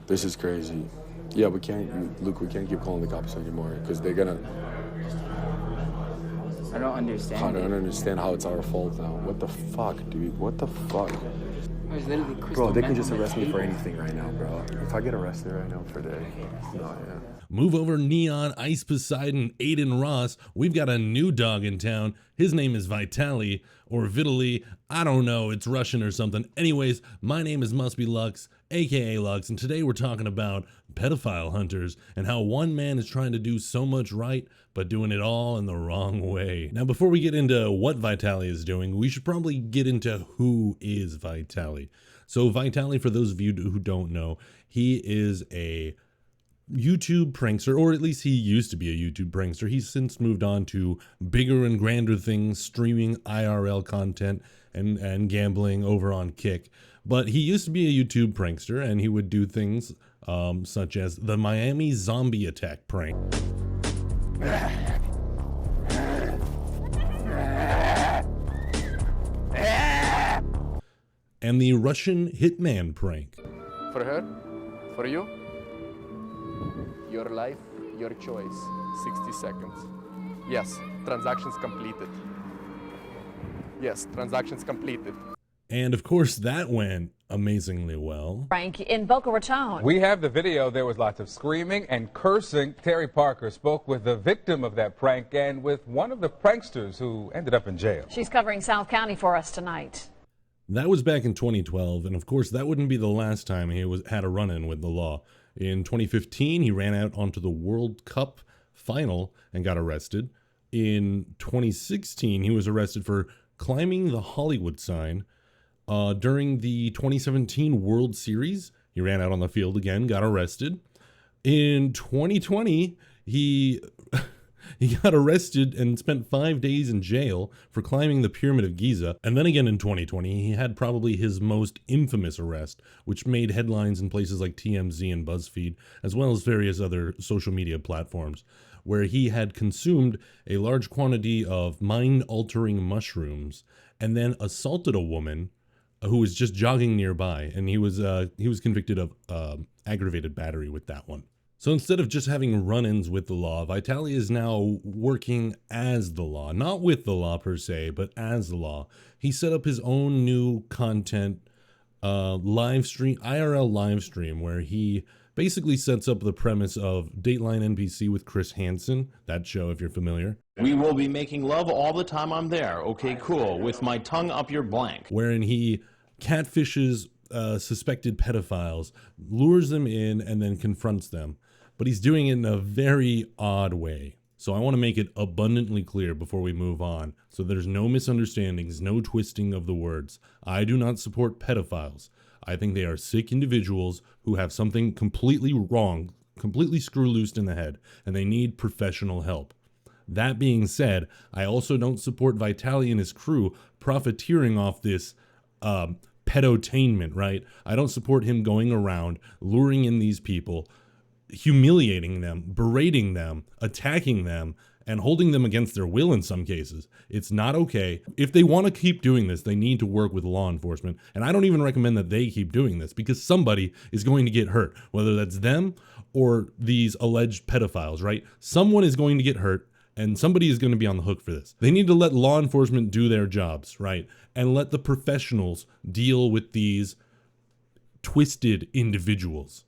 This is crazy. Yeah, we can't, Luke, we can't keep calling the cops anymore because they're gonna... I don't understand. I don't understand how it's our fault now. What the fuck, dude? What the fuck? Bro, they can just arrest me for anything right now, bro. If I get arrested right now for the... No, yeah. Move over, Neon, Ice Poseidon, Aiden Ross. We've got a new dog in town. His name is Vitaly, or Vitaly. I don't know, it's Russian or something. Anyways, my name is Must Be Lux, aka Lux, and today we're talking about pedophile hunters and how one man is trying to do so much right, but doing it all in the wrong way. Now, before we get into what Vitaly is doing, we should probably get into who is Vitaly. So Vitaly, for those of you who don't know, he is a YouTube prankster, or at least he used to be a YouTube prankster. He's since moved on to bigger and grander things, streaming IRL content and gambling over on Kick. But he used to be a YouTube prankster, and he would do things such as the Miami zombie attack prank. And the Russian hitman prank. For her, for you, your life, your choice, 60 seconds. Yes, transactions completed. Yes, transactions completed. And of course, that went amazingly well. Frank in Boca Raton. We have the video. There was lots of screaming and cursing. Terry Parker spoke with the victim of that prank and with one of the pranksters who ended up in jail. She's covering South County for us tonight. That was back in 2012, and of course, that wouldn't be the last time he had a run-in with the law. In 2015, he ran out onto the World Cup final and got arrested. In 2016, he was arrested for climbing the Hollywood sign. During the 2017 World Series, he ran out on the field again, got arrested. In 2020, he got arrested and spent 5 days in jail for climbing the Pyramid of Giza. And then again in 2020, he had probably his most infamous arrest, which made headlines in places like TMZ and BuzzFeed, as well as various other social media platforms, where he had consumed a large quantity of mind-altering mushrooms and then assaulted a woman who was just jogging nearby, and he was convicted of aggravated battery with that one. So instead of just having run-ins with the law, Vitaly is now working as the law, not with the law per se, but as the law. He set up his own new content live stream, IRL live stream, where he basically sets up the premise of Dateline NBC with Chris Hansen, that show if you're familiar. We will be making love all the time I'm there. Okay, cool. With my tongue up your blank. Wherein he catfishes suspected pedophiles, lures them in, and then confronts them. But he's doing it in a very odd way. So I want to make it abundantly clear before we move on, so there's no misunderstandings, no twisting of the words. I do not support pedophiles. I think they are sick individuals who have something completely wrong, completely screw-loosed in the head, and they need professional help. That being said, I also don't support Vitaly and his crew profiteering off this pedotainment, right? I don't support him going around luring in these people, humiliating them, berating them, attacking them, and holding them against their will in some cases. It's not okay. If they want to keep doing this, they need to work with law enforcement. And I don't even recommend that they keep doing this because somebody is going to get hurt, whether that's them or these alleged pedophiles, right? Someone is going to get hurt and somebody is going to be on the hook for this. They need to let law enforcement do their jobs, right? And let the professionals deal with these twisted individuals.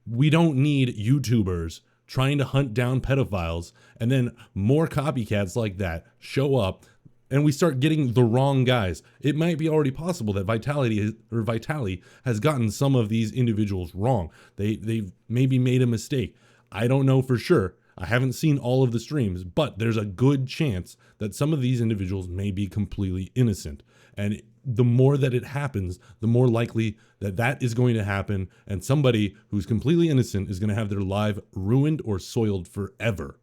We don't need YouTubers trying to hunt down pedophiles and then more copycats like that show up and we start getting the wrong guys. It might be already possible that Vitaly has gotten some of these individuals wrong. They've maybe made a mistake. I don't know for sure. I haven't seen all of the streams, but there's a good chance that some of these individuals may be completely innocent. And the more that it happens, the more likely that that is going to happen, and somebody who's completely innocent is going to have their life ruined or soiled forever.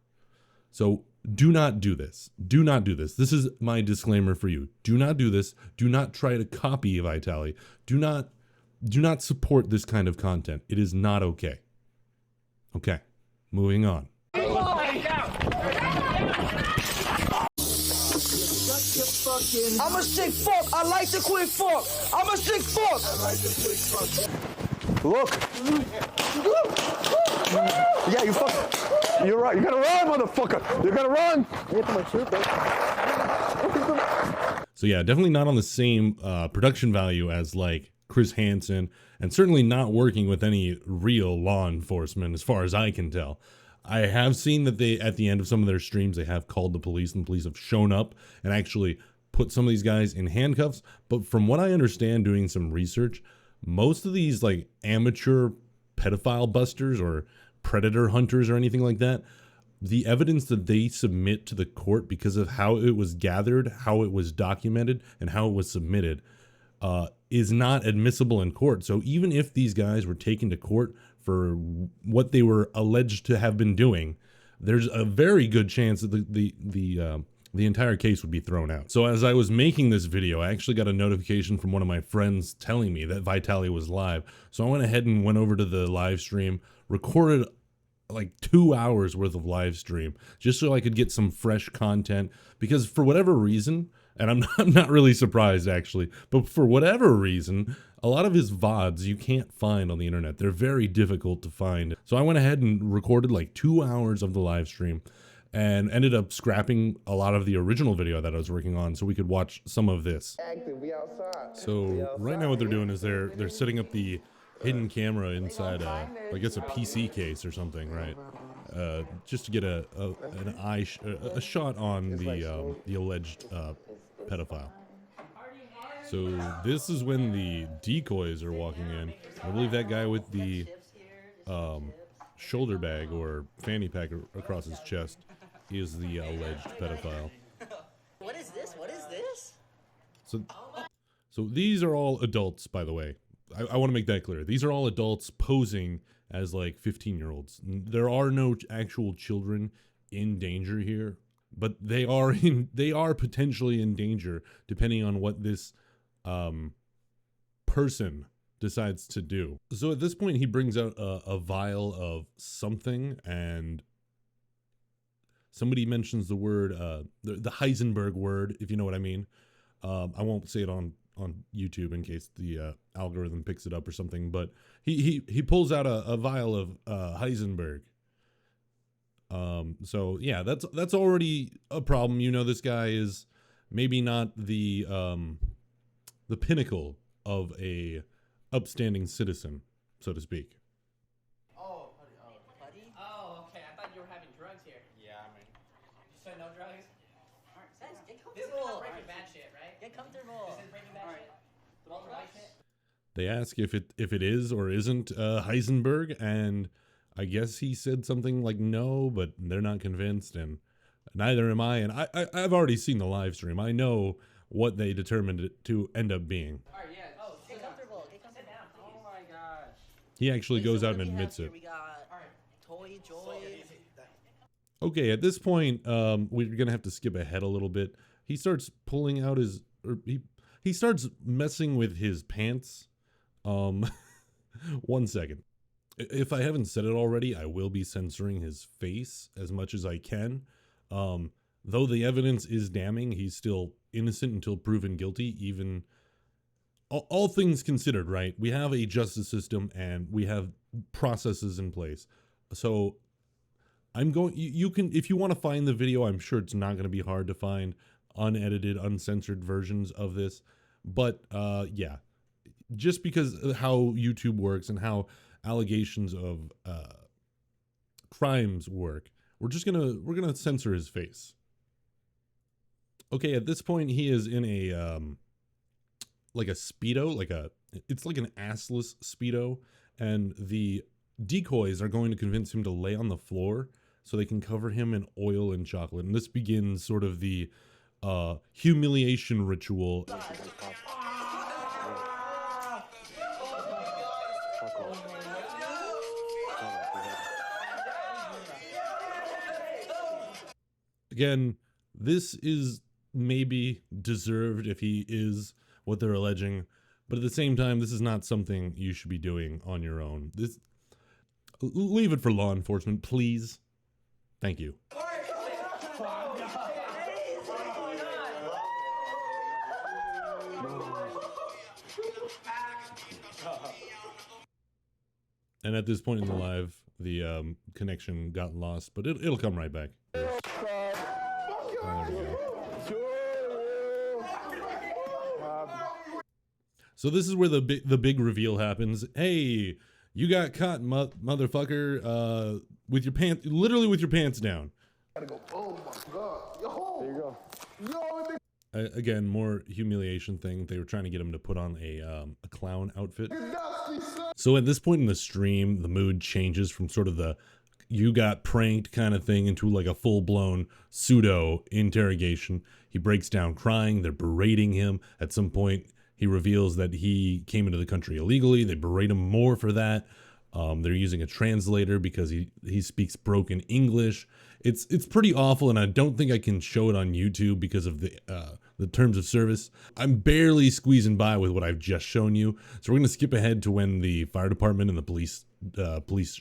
So do not do this. Do not do this. This is my disclaimer for you. Do not do this. Do not try to copy Vitaly. Do not support this kind of content. It is not okay. Okay, moving on. I'm a sick fuck. I like the quick fuck. I'm a sick fuck. Look. You're right. You gotta run, motherfucker. You gotta run. So yeah, definitely not on the same production value as like Chris Hansen, and certainly not working with any real law enforcement as far as I can tell. I have seen that they, at the end of some of their streams, they have called the police, and the police have shown up and actually put some of these guys in handcuffs. But from what I understand, doing some research, most of these like amateur pedophile busters or predator hunters or anything like that, the evidence that they submit to the court because of how it was gathered, how it was documented, and how it was submitted is not admissible in court. So even if these guys were taken to court for what they were alleged to have been doing, there's a very good chance that the entire case would be thrown out. So as I was making this video, I actually got a notification from one of my friends telling me that Vitaly was live. So I went ahead and went over to the live stream, recorded like 2 hours worth of live stream just so I could get some fresh content, because for whatever reason, and I'm not really surprised actually, but for whatever reason, a lot of his VODs you can't find on the internet. They're very difficult to find. So I went ahead and recorded like 2 hours of the live stream and ended up scrapping a lot of the original video that I was working on so we could watch some of this. So right now what they're doing is they're setting up the hidden camera inside I guess a PC case or something, right? Just to get a shot on the alleged pedophile. So this is when the decoys are walking in. I believe that guy with the shoulder bag or fanny pack across his chest is the alleged pedophile. What is this? What is this? So these are all adults, by the way. I want to make that clear. These are all adults posing as like 15-year-olds. There are no actual children in danger here, but they are potentially in danger depending on what this person decides to do. So at this point, he brings out a vial of something, and somebody mentions the word, the Heisenberg word, if you know what I mean. I won't say it on YouTube in case the algorithm picks it up or something, but he pulls out a vial of Heisenberg. So yeah, that's already a problem. You know, this guy is maybe not the pinnacle of a upstanding citizen, so to speak. Oh, buddy? Oh, okay. I thought you were having drugs here. Yeah, I mean. You said no drugs? Alright, guys, get comfortable. This is not Breaking Bad shit, right? Get comfortable. This is Breaking Bad shit. The Walter White shit. They ask if it is or isn't Heisenberg, and I guess he said something like no, but they're not convinced, and neither am I. And I've already seen the live stream. I know what they determined it to end up being. All right, yeah. Oh, get comfortable. Get comfortable. Oh my gosh. He actually goes out and admits it. We got Toy Joy. Okay, at this point, we're gonna have to skip ahead a little bit. He starts pulling out his, or he starts messing with his pants. 1 second. If I haven't said it already, I will be censoring his face as much as I can. Though the evidence is damning, he's still innocent until proven guilty, even all things considered, right? We have a justice system and we have processes in place. So I'm going, you can, if you want to find the video, I'm sure it's not going to be hard to find unedited, uncensored versions of this. But yeah, just because of how YouTube works and how allegations of crimes work, we're gonna censor his face. Okay, at this point he is in a like a Speedo, it's like an assless Speedo, and the decoys are going to convince him to lay on the floor so they can cover him in oil and chocolate. And this begins sort of the humiliation ritual. Again, this is maybe deserved if he is what they're alleging, but at the same time, this is not something you should be doing on your own. Leave it for law enforcement, please. Thank you. And at this point in the live, the connection got lost, but it'll come right back. Oh, there we go. So this is where the big reveal happens. Hey, you got caught, motherfucker, with your pants, literally with your pants down. Oh my god. Yo. There you go. Again, more humiliation thing. They were trying to get him to put on a clown outfit. So at this point in the stream, the mood changes from sort of the you got pranked kind of thing into like a full-blown pseudo interrogation. He breaks down crying. They're berating him. At some point, he reveals that he came into the country illegally. They berate him more for that. They're using a translator because he speaks broken English. It's pretty awful, and I don't think I can show it on YouTube because of the terms of service. I'm barely squeezing by with what I've just shown you. So we're gonna skip ahead to when the fire department and the police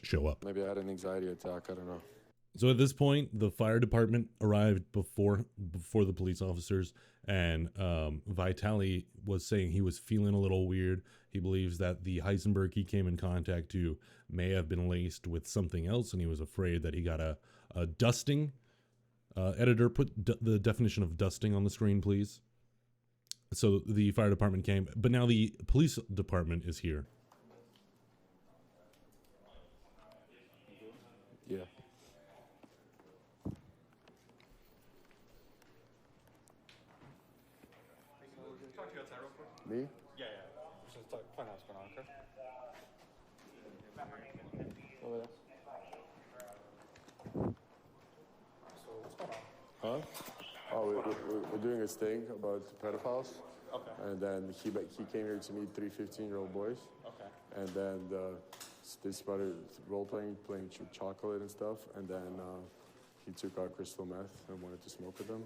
show up. Maybe I had an anxiety attack. I don't know. So at this point, the fire department arrived before the police officers, and Vitaly was saying he was feeling a little weird. He believes that the Heisenberg he came in contact to may have been laced with something else, and he was afraid that he got a dusting. Editor, put the definition of dusting on the screen, please. So the fire department came, but now the police department is here. Yeah. Talk to you outside real quick. Me? Yeah. Just find out what's going on, okay? Over there. So what's going on? Huh? Oh, we're doing this thing about pedophiles. Okay. And then he came here to meet 3 15-year-old boys. Okay. And then they started role-playing, playing chocolate and stuff. And then he took out crystal meth and wanted to smoke with them.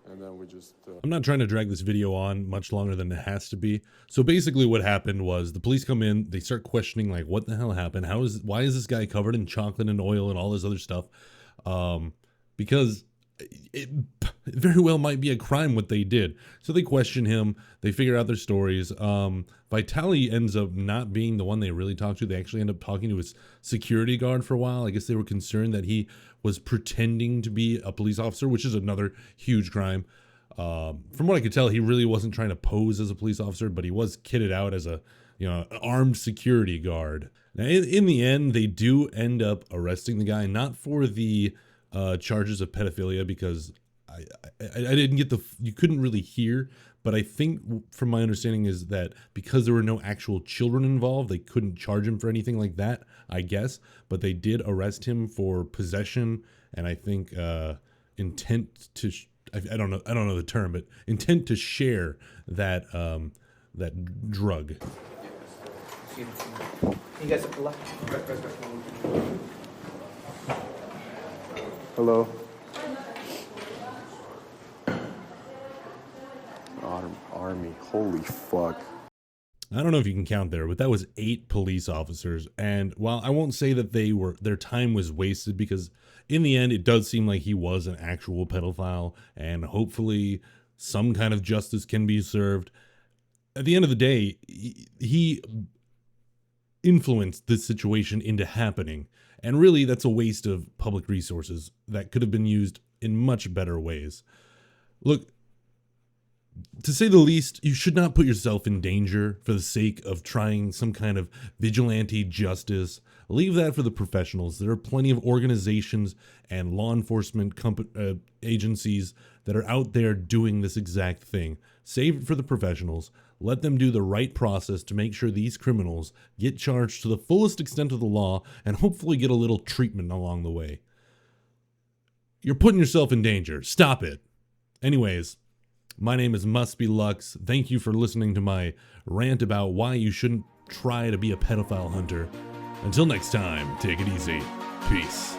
And then we just... I'm not trying to drag this video on much longer than it has to be. So basically what happened was the police come in, they start questioning like, what the hell happened? Why is this guy covered in chocolate and oil and all this other stuff? Because it very well might be a crime what they did. So they question him, they figure out their stories. Vitaly ends up not being the one they really talked to. They actually end up talking to his security guard for a while. I guess they were concerned that he was pretending to be a police officer, which is another huge crime. From what I could tell, he really wasn't trying to pose as a police officer, but he was kitted out as a, armed security guard. Now, in the end, they do end up arresting the guy, not for the charges of pedophilia, because I didn't get you couldn't really hear, but I think from my understanding is that because there were no actual children involved, they couldn't charge him for anything like that, I guess, but they did arrest him for possession and I think intent to I don't know the term, but intent to share that that drug. You guys are left. Hello. Army, holy fuck. I don't know if you can count there, but that was 8 police officers. And while I won't say that their time was wasted, because in the end, it does seem like he was an actual pedophile, and hopefully some kind of justice can be served. At the end of the day, he influenced this situation into happening. And really, that's a waste of public resources that could have been used in much better ways. Look, to say the least, you should not put yourself in danger for the sake of trying some kind of vigilante justice. Leave that for the professionals. There are plenty of organizations and law enforcement agencies that are out there doing this exact thing. Save it for the professionals. Let them do the right process to make sure these criminals get charged to the fullest extent of the law and hopefully get a little treatment along the way. You're putting yourself in danger. Stop it. Anyways, my name is Must Be Lux. Thank you for listening to my rant about why you shouldn't try to be a pedophile hunter. Until next time, take it easy. Peace.